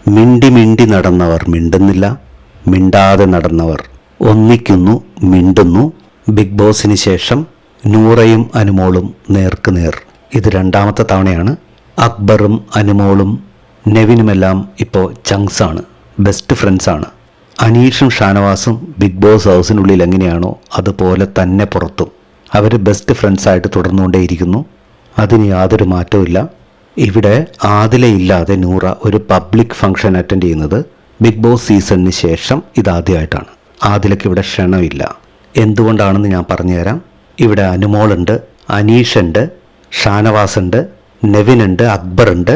മിണ്ടി മിണ്ടി നടന്നവർ മിണ്ടുന്നില്ല, മിണ്ടാതെ നടന്നവർ ഒന്നിക്കുന്നു, മിണ്ടുന്നു. ബിഗ് ബോസിന് ശേഷം നൂറയും അനുമോളും നേർക്കുനേർ. ഇത് രണ്ടാമത്തെ തവണയാണ്. അക്ബറും അനുമോളും നെവിനുമെല്ലാം ഇപ്പോൾ ചങ്സാണ്, ബെസ്റ്റ് ഫ്രണ്ട്സാണ്. അനീഷും ഷാനവാസും ബിഗ് ബോസ് ഹൗസിനുള്ളിൽ എങ്ങനെയാണോ അതുപോലെ തന്നെ പുറത്തും അവർ ബെസ്റ്റ് ഫ്രണ്ട്സായിട്ട് തുടർന്നുകൊണ്ടേയിരിക്കുന്നു. അതിന് യാതൊരു മാറ്റവും. ഇവിടെ ആദിലയില്ലാതെ നൂറ ഒരു പബ്ലിക് ഫംഗ്ഷൻ അറ്റൻഡ് ചെയ്യുന്നത് ബിഗ് ബോസ് സീസണിന് ശേഷം ഇതാദ്യമായിട്ടാണ്. ആദിലയ്ക്ക് ഇവിടെ ക്ഷണമില്ല. എന്തുകൊണ്ടാണെന്ന് ഞാൻ പറഞ്ഞുതരാം. ഇവിടെ അനുമോളുണ്ട്, അനീഷുണ്ട്, ഷാനവാസുണ്ട്, നെവിനുണ്ട്, അക്ബറുണ്ട്,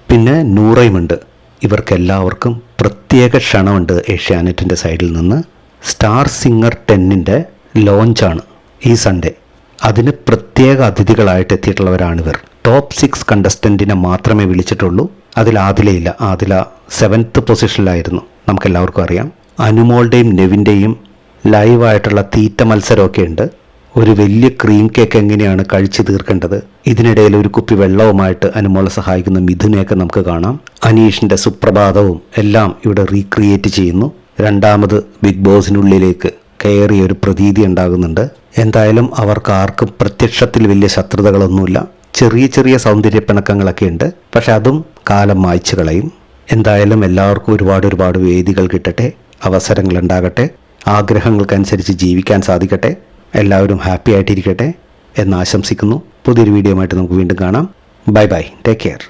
പിന്നെ നൂറയുമുണ്ട്. ഇവർക്കെല്ലാവർക്കും പ്രത്യേക ക്ഷണമുണ്ട് ഏഷ്യാനെറ്റിൻ്റെ സൈഡിൽ നിന്ന്. സ്റ്റാർ സിംഗർ 10ൻ്റെ ലോഞ്ചാണ് ഈ സൺഡേ. അതിന് പ്രത്യേക അതിഥികളായിട്ട് എത്തിയിട്ടുള്ളവരാണിവർ. ടോപ്പ് 6 കണ്ടസ്റ്റൻറ്റിനെ മാത്രമേ വിളിച്ചിട്ടുള്ളൂ. അതിൽ ആദിലയില്ല. ആദില 7th പൊസിഷനിലായിരുന്നു, നമുക്കെല്ലാവർക്കും അറിയാം. അനുമോളുടെയും നെവിൻ്റെയും ലൈവായിട്ടുള്ള തീറ്റ മത്സരമൊക്കെ ഉണ്ട്. ഒരു വലിയ ക്രീം കേക്ക് എങ്ങനെയാണ് കഴിച്ചു തീർക്കേണ്ടത്, ഇതിനിടയിൽ ഒരു കുപ്പി വെള്ളവുമായിട്ട് അനുമോളെ സഹായിക്കുന്ന മിഥുനെയൊക്കെ നമുക്ക് കാണാം. അനീഷിൻ്റെ സുപ്രഭാതവും എല്ലാം ഇവിടെ റീക്രിയേറ്റ് ചെയ്യുന്നു. രണ്ടാമത് ബിഗ് ബോസിനുള്ളിലേക്ക് കയറിയ ഒരു പ്രതീതി ഉണ്ടാകുന്നുണ്ട്. എന്തായാലും അവർക്ക് ആർക്കും പ്രത്യക്ഷത്തിൽ വലിയ ശത്രുതകളൊന്നുമില്ല. ചെറിയ ചെറിയ സൗന്ദര്യപ്പിണക്കങ്ങളൊക്കെ ഉണ്ട്, പക്ഷെ അതും കാലം മായ്ച്ചു കളയും. എന്തായാലും എല്ലാവർക്കും ഒരുപാട് വേദികൾ കിട്ടട്ടെ, അവസരങ്ങൾ ഉണ്ടാകട്ടെ, ആഗ്രഹങ്ങൾക്കനുസരിച്ച് ജീവിക്കാൻ സാധിക്കട്ടെ, എല്ലാവരും ഹാപ്പി ആയിട്ടിരിക്കട്ടെ എന്ന് ആശംസിക്കുന്നു. പുതിയൊരു വീഡിയോ ആയിട്ട് നമുക്ക് വീണ്ടും കാണാം. Bye bye, take care.